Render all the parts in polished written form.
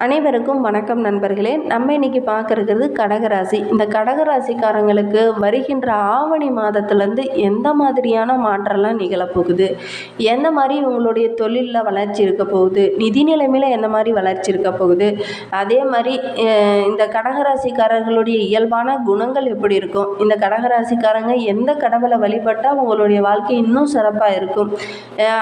அனைவருக்கும் வணக்கம் நண்பர்களே. நம்ம இன்னைக்கு பார்க்கறது கடகராசி. இந்த கடகராசிக்காரங்களுக்கு வருகின்ற ஆவணி மாதத்துலேருந்து எந்த மாதிரியான மாற்றம்லாம் நிகழப்போகுது, எந்த மாதிரி உங்களுடைய தொழிலில் வளர்ச்சி இருக்க போகுது, நிதி நிலைமையில் எந்த மாதிரி வளர்ச்சி இருக்க போகுது, அதே மாதிரி இந்த கடகராசிக்காரர்களுடைய இயல்பான குணங்கள் எப்படி இருக்கும், இந்த கடகராசிக்காரங்க எந்த கடவுளை வழிபட்டால் உங்களுடைய வாழ்க்கை இன்னும் சிறப்பாக இருக்கும்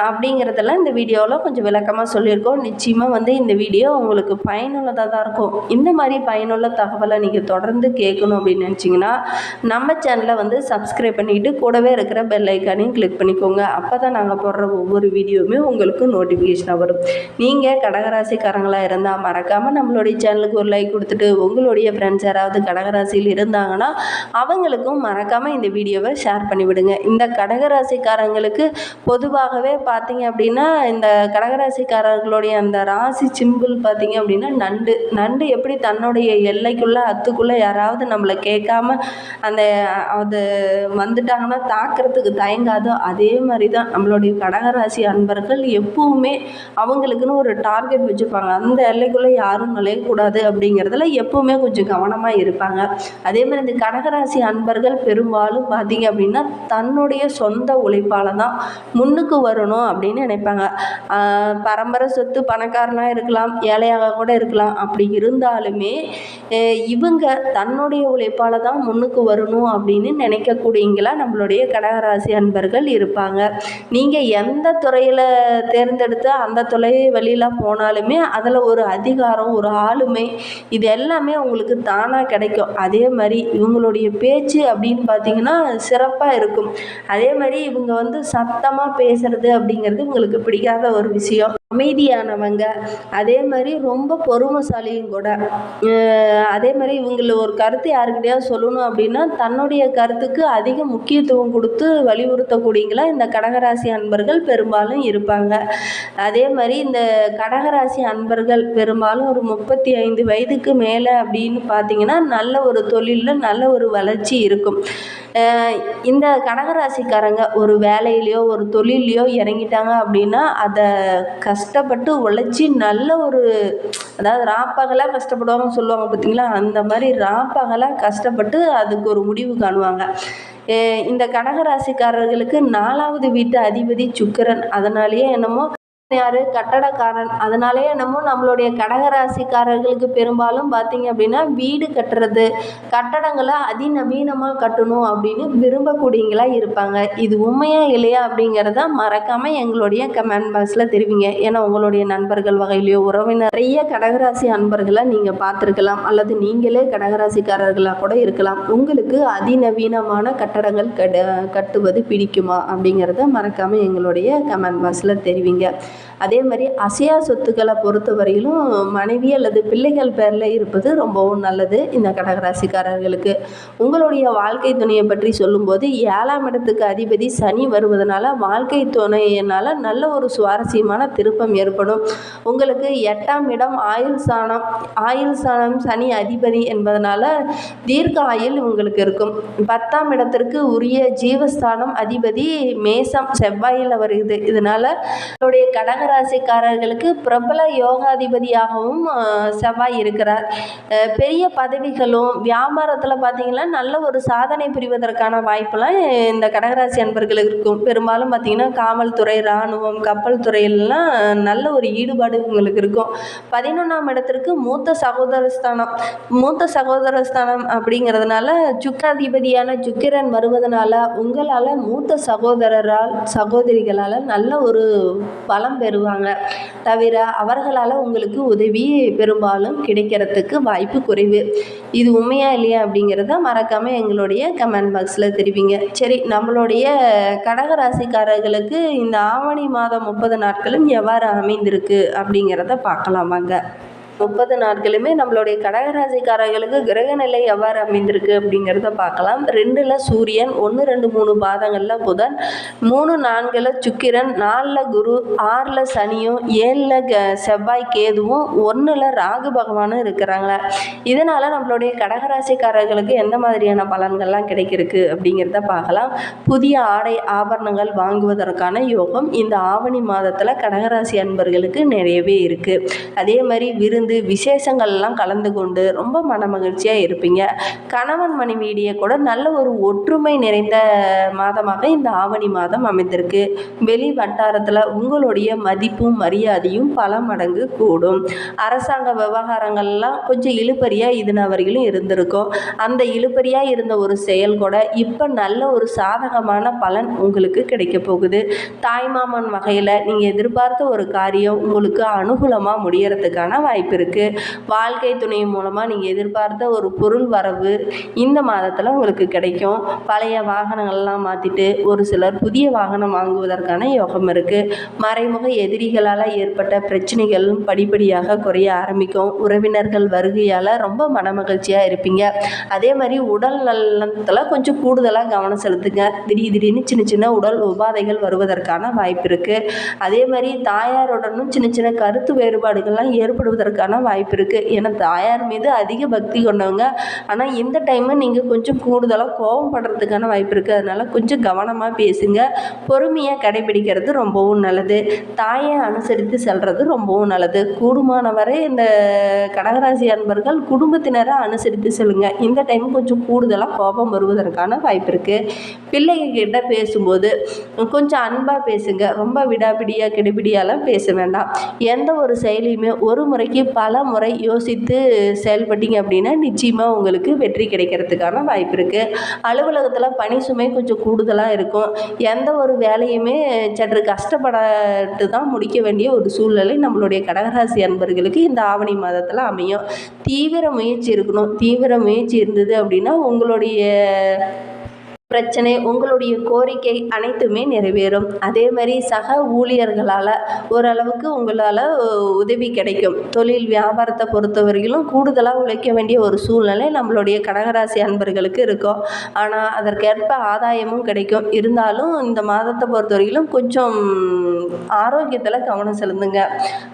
அப்படிங்கிறதெல்லாம் இந்த வீடியோவில் கொஞ்சம் விளக்கமாக சொல்லியிருக்கோம். நிச்சயமாக இந்த வீடியோ உங்களுக்கு பயனுள்ளதாக தான் இருக்கும். இந்த மாதிரி பயனுள்ள தகவலை நீங்கள் தொடர்ந்து கேட்கணும் அப்படின்னு நினச்சிங்கன்னா நம்ம சேனலை சப்ஸ்கிரைப் பண்ணிக்கிட்டு கூடவே இருக்கிற பெல் ஐக்கானையும் கிளிக் பண்ணிக்கோங்க. அப்போ தான் நாங்கள் போடுற ஒவ்வொரு வீடியோவுமே உங்களுக்கு நோட்டிஃபிகேஷனாக வரும். நீங்கள் கடகராசிக்காரங்களாக இருந்தால் மறக்காமல் நம்மளுடைய சேனலுக்கு ஒரு லைக் கொடுத்துட்டு உங்களுடைய ஃப்ரெண்ட்ஸ் யாராவது கடகராசியில் இருந்தாங்கன்னா அவங்களுக்கும் மறக்காமல் இந்த வீடியோவை ஷேர் பண்ணிவிடுங்க. இந்த கடகராசிக்காரங்களுக்கு பொதுவாகவே பார்த்தீங்க அப்படின்னா இந்த கடகராசிக்காரர்களுடைய அந்த ராசி சிம்பிள் பார்த்தீங்க அப்படின்னா நண்டு எப்படி தன்னுடைய எல்லைக்குள்ளே அத்துக்குள்ளே யாராவது நம்மளை கேட்காம அது வந்துட்டாங்கன்னா தாக்கிறதுக்கு தயங்காதோ அதே மாதிரி தான் நம்மளுடைய கடகராசி அன்பர்கள் எப்பவுமே அவங்களுக்குன்னு ஒரு டார்கெட் வச்சுருப்பாங்க. அந்த எல்லைக்குள்ளே யாரும் நுழையக்கூடாது அப்படிங்கிறதுல எப்பவுமே கொஞ்சம் கவனமாக இருப்பாங்க. அதே மாதிரி இந்த கடகராசி அன்பர்கள் பெரும்பாலும் பார்த்தீங்க அப்படின்னா தன்னுடைய சொந்த உழைப்பால் தான் முன்னுக்கு வரணும் அப்படின்னு நினைப்பாங்க. பரம்பரை சொத்து பணக்காரனாக இருக்கலாம், ஏழையாக கூட இருக்கலாம். அப்படி இருந்தாலுமே இவங்க தன்னுடைய உழைப்பால் தான் முன்னுக்கு வரணும் அப்படின்னு நினைக்கக்கூடியங்களா நம்மளுடைய கடகராசி அன்பர்கள் இருப்பாங்க. நீங்கள் எந்த துறையில் தேர்ந்தெடுத்து அந்த துறை வழியில் போனாலுமே அதில் ஒரு அதிகாரம், ஒரு ஆளுமை, இது எல்லாமே உங்களுக்கு தானாக கிடைக்கும். அதே மாதிரி இவங்களுடைய பேச்சு அப்படின்னு பார்த்தீங்கன்னா சிறப்பாக இருக்கும். அதே மாதிரி இவங்க சத்தமாக பேசுறது அப்படிங்கிறது உங்களுக்கு பிடிக்காத ஒரு விஷயம். அமைதியானவங்க, அதே மாதிரி ரொம்ப பொறுமைசாலியும் கூட. அதே மாதிரி இவங்கள ஒரு கருத்து யாருக்கிட்டையாவது சொல்லணும் அப்படின்னா தன்னுடைய கருத்துக்கு அதிக முக்கியத்துவம் கொடுத்து வலியுறுத்தக்கூடியங்களா இந்த கடகராசி அன்பர்கள் பெரும்பாலும் இருப்பாங்க. அதே மாதிரி இந்த கடகராசி அன்பர்கள் பெரும்பாலும் ஒரு 35 வயதுக்கு மேலே அப்படின்னு பார்த்தீங்கன்னா நல்ல ஒரு தொழிலில் நல்ல ஒரு வளர்ச்சி இருக்கும். இந்த கடகராசிக்காரங்க ஒரு வேலையிலையோ ஒரு தொழிலையோ இறங்கிட்டாங்க அப்படின்னா அதை கஷ்டப்பட்டு உழைச்சி நல்ல ஒரு, அதாவது ராப்பகலாக கஷ்டப்படுவாங்கன்னு சொல்லுவாங்க பார்த்தீங்களா, அந்த மாதிரி ராப்பகலாக கஷ்டப்பட்டு அதுக்கு ஒரு முடிவு காணுவாங்க. இந்த கடகராசிக்காரர்களுக்கு 4வது வீட்டு அதிபதி சுக்கிரன். அதனாலேயே என்னமோ யார் கட்டடக்காரன். அதனாலே என்னமோ நம்மளுடைய கடகராசிக்காரர்களுக்கு பெரும்பாலும் பார்த்தீங்க அப்படின்னா வீடு கட்டுறது, கட்டடங்களை அதிநவீனமாக கட்டணும் அப்படின்னு விரும்பக்கூடியங்களா இருப்பாங்க. இது உண்மையா இல்லையா அப்படிங்கிறத மறக்காமல் எங்களுடைய கமெண்ட் பாக்ஸில் தெரிவிங்க. ஏன்னா உங்களுடைய நண்பர்கள் வகையிலையோ உறவினர் நிறைய கடகராசி அன்பர்களை நீங்கள் பார்த்துருக்கலாம், அல்லது நீங்களே கடகராசிக்காரர்களாக கூட இருக்கலாம். உங்களுக்கு அதிநவீனமான கட்டடங்கள் கட்டுவது பிடிக்குமா அப்படிங்கிறத மறக்காமல் எங்களுடைய கமெண்ட் பாக்ஸில் தெரிவிங்க. அதே மாதிரி அசையா சொத்துக்களை பொறுத்தவரையிலும் மனைவி அல்லது பிள்ளைகள் பேரில் இருப்பது ரொம்பவும் நல்லது. இந்த கடகராசிக்காரர்களுக்கு உங்களுடைய வாழ்க்கை துணையை பற்றி சொல்லும்போது 7ஆம் இடத்துக்கு அதிபதி சனி வருவதனால வாழ்க்கை துணையினால் நல்ல ஒரு சுவாரஸ்யமான திருப்பம் ஏற்படும். உங்களுக்கு 8ஆம் இடம் ஆயுள் சாணம் சனி அதிபதி என்பதனால தீர்க்க ஆயுள் உங்களுக்கு இருக்கும். 10ஆம் இடத்திற்கு உரிய ஜீவஸ்தானம் அதிபதி மேசம் செவ்வாயில் வருகிறது. இதனால கடகராசிக்காரர்களுக்கு பிரபல யோகாதிபதியாகவும் செவ்வாய் இருக்கிறார். பெரிய பதவிகளும் வியாபாரத்தில் பார்த்தீங்கன்னா நல்ல ஒரு சாதனை புரிவதற்கான வாய்ப்பெல்லாம் இந்த கடகராசி அன்பர்களுக்கு இருக்கும். பெரும்பாலும் பார்த்தீங்கன்னா காவல்துறை, இராணுவம், கப்பல் துறையிலாம் நல்ல ஒரு ஈடுபாடு உங்களுக்கு இருக்கும். 11ஆம் இடத்திற்கு மூத்த சகோதரஸ்தானம் அப்படிங்கிறதுனால சுக்காதிபதியான சுக்கிரன் வருவதனால உங்களால் மூத்த சகோதரிகளால் நல்ல ஒரு பலம் பெறுவாங்க. தவிர அவர்களால் உங்களுக்கு உதவி பெரும்பாலும் கிடைக்கிறதுக்கு வாய்ப்பு குறைவு. இது உண்மையா இல்லையா அப்படிங்கிறத மறக்காமல் எங்களுடைய கமெண்ட் பாக்ஸில் தெரிவிங்க. சரி, நம்மளுடைய கடகராசிக்காரர்களுக்கு இந்த ஆவணி மாதம் 30 நாட்களும் எவ்வாறு அமைந்திருக்கு அப்படிங்கிறத பார்க்கலாம் வாங்க. 30 நாட்களுமே நம்மளுடைய கடகராசிக்காரர்களுக்கு கிரகநிலை எவ்வாறு அமைந்திருக்கு அப்படிங்கிறத பார்க்கலாம். 2ல் சூரியன், 1, 2, 3 பாதங்களில் புதன், 3, 4ல் சுக்கிரன், 4ல் குரு, 6ல் சனியும், 7ல் செவ்வாய் கேதுவும், 1ல் ராகு பகவானும் இருக்கிறாங்க. இதனால் நம்மளுடைய கடகராசிக்காரர்களுக்கு எந்த மாதிரியான பலன்கள்லாம் கிடைக்கிருக்கு அப்படிங்கிறத பார்க்கலாம். புதிய ஆடை ஆபரணங்கள் வாங்குவதற்கான யோகம் இந்த ஆவணி மாதத்தில் கடகராசி அன்பர்களுக்கு நிறையவே இருக்குது. அதே மாதிரி விருந்து விருந்து விசேஷங்கள்லாம் கலந்து கொண்டு ரொம்ப மனமகிழ்ச்சியாக இருப்பீங்க. கணவன் மனைவியிடையே கூட நல்ல ஒரு ஒற்றுமை நிறைந்த மாதமாக இந்த ஆவணி மாதம் அமைந்திருக்கு. வெளி வட்டாரத்தில் உங்களுடைய மதிப்பும் மரியாதையும் பல மடங்கு கூடும். அரசாங்க விவகாரங்கள்லாம் கொஞ்சம் இழுபறியாக இதுனவரையிலும் இருந்திருக்கும். அந்த இழுபறியாக இருந்த ஒரு செயல் கூட இப்போ நல்ல ஒரு சாதகமான பலன் உங்களுக்கு கிடைக்க போகுது. தாய்மாமன் வகையில் நீங்கள் எதிர்பார்த்த ஒரு காரியம் உங்களுக்கு அனுகூலமாக முடியறதுக்கான வாய்ப்பு இருக்குது. வாழ்க்கை துணை மூலமாக நீங்கள் எதிர்பார்த்த ஒரு பொருள் வரவு இந்த மாதத்தில் உங்களுக்கு கிடைக்கும். பழைய வாகனங்கள்லாம் மாற்றிட்டு ஒரு சிலர் புதிய வாகனம் வாங்குவதற்கான யோகம் இருக்குது. மறைமுக எதிரிகளால் ஏற்பட்ட பிரச்சனைகளும் படிப்படியாக குறைய ஆரம்பிக்கும். உறவினர்கள் வருகையால் ரொம்ப மனமகிழ்ச்சியாக இருப்பீங்க. அதே மாதிரி உடல் நலத்தில் கொஞ்சம் கூடுதலாக கவனம் செலுத்துங்க. திடீர்னு சின்ன சின்ன உடல் உபாதைகள் வருவதற்கான வாய்ப்பு இருக்குது. அதே மாதிரி தாயாருடனும் சின்ன சின்ன கருத்து வேறுபாடுகள்லாம் ஏற்படுவதற்கான வாய்ப்பு இருக்குது. ஏன்னா தாயார் மீது அதிக பக்தி கொண்டவங்க. ஆனால் இந்த டைமு நீங்கள் கொஞ்சம் கூடுதலாக கோபம் படுறதுக்கான வாய்ப்பு இருக்குது. அதனால் கொஞ்சம் கவனமாக பேசுங்க. பொறுமையாக கடைபிடிக்கிறது ரொம்பவும் நல்லது. தாயை அனுசரித்து செல்வது ரொம்பவும் நல்லது. கூடுமானவரை இந்த கடகராசி அன்பர்கள் குடும்பத்தினரை அனுசரித்து செல்லுங்க. இந்த டைம் கொஞ்சம் கூடுதலாக கோபம் வருவதற்கான வாய்ப்பு இருக்குது. பிள்ளைகிட்ட பேசும்போது கொஞ்சம் அன்பாக பேசுங்க. ரொம்ப விடாபிடியாக கிடுபிடியாலாம் பேச வேண்டாம். எந்த ஒரு செயலையுமே ஒரு முறைக்கு பல முறை யோசித்து செயல்பட்டீங்க அப்படின்னா நிச்சயமாக உங்களுக்கு வெற்றி கிடைக்கிறதுக்கான வாய்ப்பு இருக்குது. அலுவலகத்தில் பணி சுமை கொஞ்சம் கூடுதலாக இருக்கும். எந்த ஒரு வேலையுமே சற்று கஷ்டப்பட்டு தான் முடிக்க வேண்டிய ஒரு சூழ்நிலை நம்மளுடைய கடகராசி அன்பர்களுக்கு இந்த ஆவணி மாதத்தில் அமையும். தீவிர முயற்சி இருக்கணும். தீவிர முயற்சி இருந்தது அப்படின்னா உங்களுடைய பிரச்சனை உங்களுடைய கோரிக்கை அனைத்துமே நிறைவேறும். அதே மாதிரி சக ஊழியர்களால் ஓரளவுக்கு உங்களால் உதவி கிடைக்கும். தொழில் வியாபாரத்தை பொறுத்தவரையிலும் கூடுதலாக உழைக்க வேண்டிய ஒரு சூழ்நிலை நம்மளுடைய கடகராசி அன்பர்களுக்கு இருக்கும். ஆனால் அதற்கேற்ப ஆதாயமும் கிடைக்கும். இருந்தாலும் இந்த மாதத்தை பொறுத்தவரையிலும் கொஞ்சம் ஆரோக்கியத்தில் கவனம் செலுத்துங்க.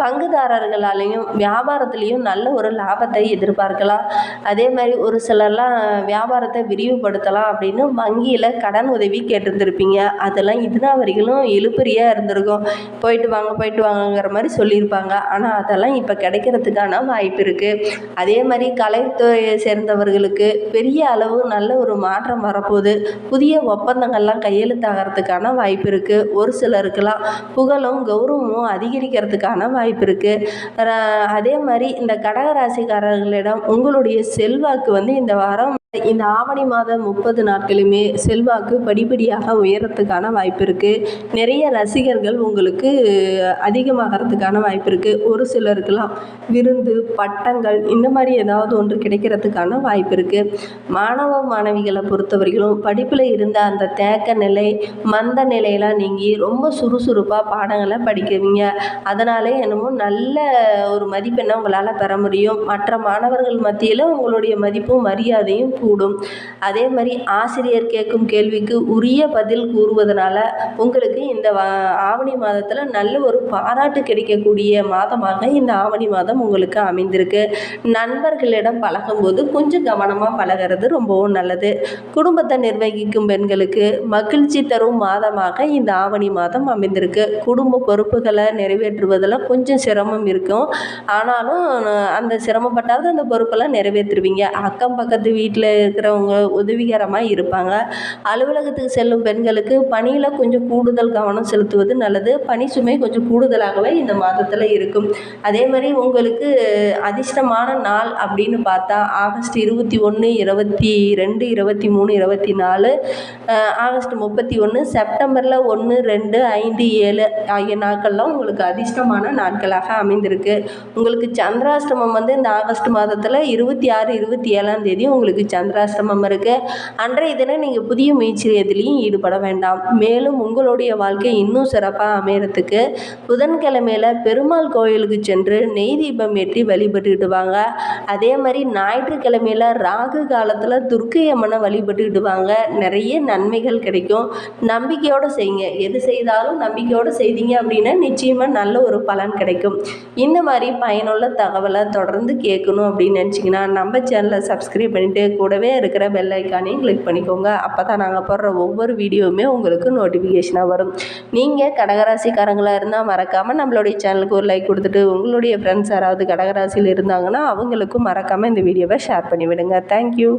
பங்குதாரர்களாலேயும் வியாபாரத்துலேயும் நல்ல ஒரு லாபத்தை எதிர்பார்க்கலாம். அதே மாதிரி ஒரு சிலர்லாம் வியாபாரத்தை விரிவுபடுத்தலாம் அப்படின்னு வங்கியில் கடன் உதவி கேட்டிருந்துருப்பீங்க. அதெல்லாம் இதுநாள் இழுபறியாக இருந்திருக்கும். போயிட்டு வாங்கங்கிற மாதிரி சொல்லியிருப்பாங்க. ஆனால் அதெல்லாம் இப்போ கிடைக்கிறதுக்கான வாய்ப்பு இருக்குது. அதே மாதிரி கலைத்துறையை சேர்ந்தவர்களுக்கு பெரிய அளவு நல்ல ஒரு மாற்றம் வரப்போகுது. புதிய ஒப்பந்தங்கள்லாம் கையெழுத்தாகிறதுக்கான வாய்ப்பு இருக்குது. ஒரு சிலருக்கெல்லாம் புகழும் கௌரவமும் அதிகரிக்கிறதுக்கான வாய்ப்பு இருக்குது. அதே மாதிரி இந்த கடகராசிக்காரர்களிடம் உங்களுடைய செல்வாக்கு இந்த வாரம் இந்த ஆவணி மாதம் 30 நாட்களுமே செல்வாக்கு படிப்படியாக உயரத்துக்கான வாய்ப்பு இருக்குது. நிறைய ரசிகர்கள் உங்களுக்கு அதிகமாகிறதுக்கான வாய்ப்பு இருக்குது. ஒரு சிலருக்கெல்லாம் விருந்து பட்டங்கள் இந்த மாதிரி ஏதாவது ஒன்று கிடைக்கிறதுக்கான வாய்ப்பு இருக்குது. மாணவ மாணவிகளை பொறுத்தவரைக்கும் படிப்பில் இருந்த அந்த தேக்க நிலை மந்த நிலையெல்லாம் நீங்கி ரொம்ப சுறுசுறுப்பாக பாடங்களை படிக்கிறீங்க. அதனாலே என்னமோ நல்ல ஒரு மதிப்பெண்ணை உங்களால் பெற முடியும். மற்ற மாணவர்கள் மத்தியில் உங்களுடைய மதிப்பும் மரியாதையும் கூடும். அதே மாதிரி ஆசிரியர் கேட்கும் கேள்விக்கு உரிய பதில் கூறுவதனால உங்களுக்கு இந்த ஆவணி மாதத்தில் நல்ல ஒரு பாராட்டு கிடைக்கக்கூடிய மாதமாக இந்த ஆவணி மாதம் உங்களுக்கு அமைந்திருக்கு. நண்பர்களிடம் பழகும்போது கொஞ்சம் கவனமாக பழகிறது ரொம்பவும் நல்லது. குடும்பத்தை நிர்வகிக்கும் பெண்களுக்கு மகிழ்ச்சி தரும் மாதமாக இந்த ஆவணி மாதம் அமைந்திருக்கு. குடும்ப பொறுப்புகளை நிறைவேற்றுவதில் கொஞ்சம் சிரமம் இருக்கும். ஆனாலும் அந்த சிரமப்பட்டாவது அந்த பொறுப்பெல்லாம் நிறைவேற்றுவீங்க. அக்கம் பக்கத்து வீட்டில் இருக்கிறவங்க உதவிகரமாக இருப்பாங்க. அலுவலகத்துக்கு செல்லும் பெண்களுக்கு பணியில் கொஞ்சம் கூடுதல் கவனம் செலுத்துவது நல்லது. பணி சுமை கொஞ்சம் கூடுதலாகவே இந்த மாதத்தில் இருக்கும். அதே மாதிரி உங்களுக்கு அதிர்ஷ்டமான நாள் அப்படின்னு பார்த்தா ஆகஸ்ட் 21, 22, 23, 24, ஆகஸ்ட் 31, செப்டம்பரில் 1, 2, 5, 7 ஆகிய நாட்கள்லாம் உங்களுக்கு அதிர்ஷ்டமான நாட்களாக அமைந்திருக்கு. உங்களுக்கு சந்திராஷ்டமம் இந்த ஆகஸ்ட் மாதத்தில் 26, 27ஆம் தேதி உங்களுக்கு சந்திராஷ்டமம் இருக்குது. அன்றைய தினம் நீங்கள் புதிய முயற்சி எதுலேயும் ஈடுபட வேண்டாம். மேலும் உங்களுடைய வாழ்க்கை இன்னும் சிறப்பாக அமையறதுக்கு புதன்கிழமையில் பெருமாள் கோயிலுக்கு சென்று நெய் தீபம் ஏற்றி வழிபட்டுக்கிட்டு வாங்க. அதே மாதிரி ஞாயிற்றுக்கிழமையில் ராகு காலத்தில் துர்க்கை அம்மனை வழிபட்டுக்கிட்டு வாங்க. நிறைய நன்மைகள் கிடைக்கும். நம்பிக்கையோடு செய்யுங்க. எது செய்தாலும் நம்பிக்கையோடு செய்தீங்க அப்படின்னா நிச்சயமாக நல்ல ஒரு பலன் கிடைக்கும். இந்த மாதிரி பயனுள்ள தகவலை தொடர்ந்து கேட்கணும் அப்படின்னு நினச்சிங்கன்னா நம்ம சேனலை சப்ஸ்கிரைப் பண்ணிவிட்டு கூடவே இருக்கிற பெல் ஐக்கானையும் கிளிக் பண்ணிக்கோங்க. அப்போ தான் நாங்கள் போடுற ஒவ்வொரு வீடியோவுமே உங்களுக்கு நோட்டிஃபிகேஷனாக வரும். நீங்கள் கடகராசிக்காரங்களாக இருந்தால் மறக்காமல் நம்மளுடைய சேனலுக்கு ஒரு லைக் கொடுத்துட்டு உங்களுடைய ஃப்ரெண்ட்ஸ் யாராவது கடகராசியில் இருந்தாங்கன்னா அவங்களுக்கும் மறக்காமல் இந்த வீடியோவை ஷேர் பண்ணிவிடுங்க. தேங்க்யூ.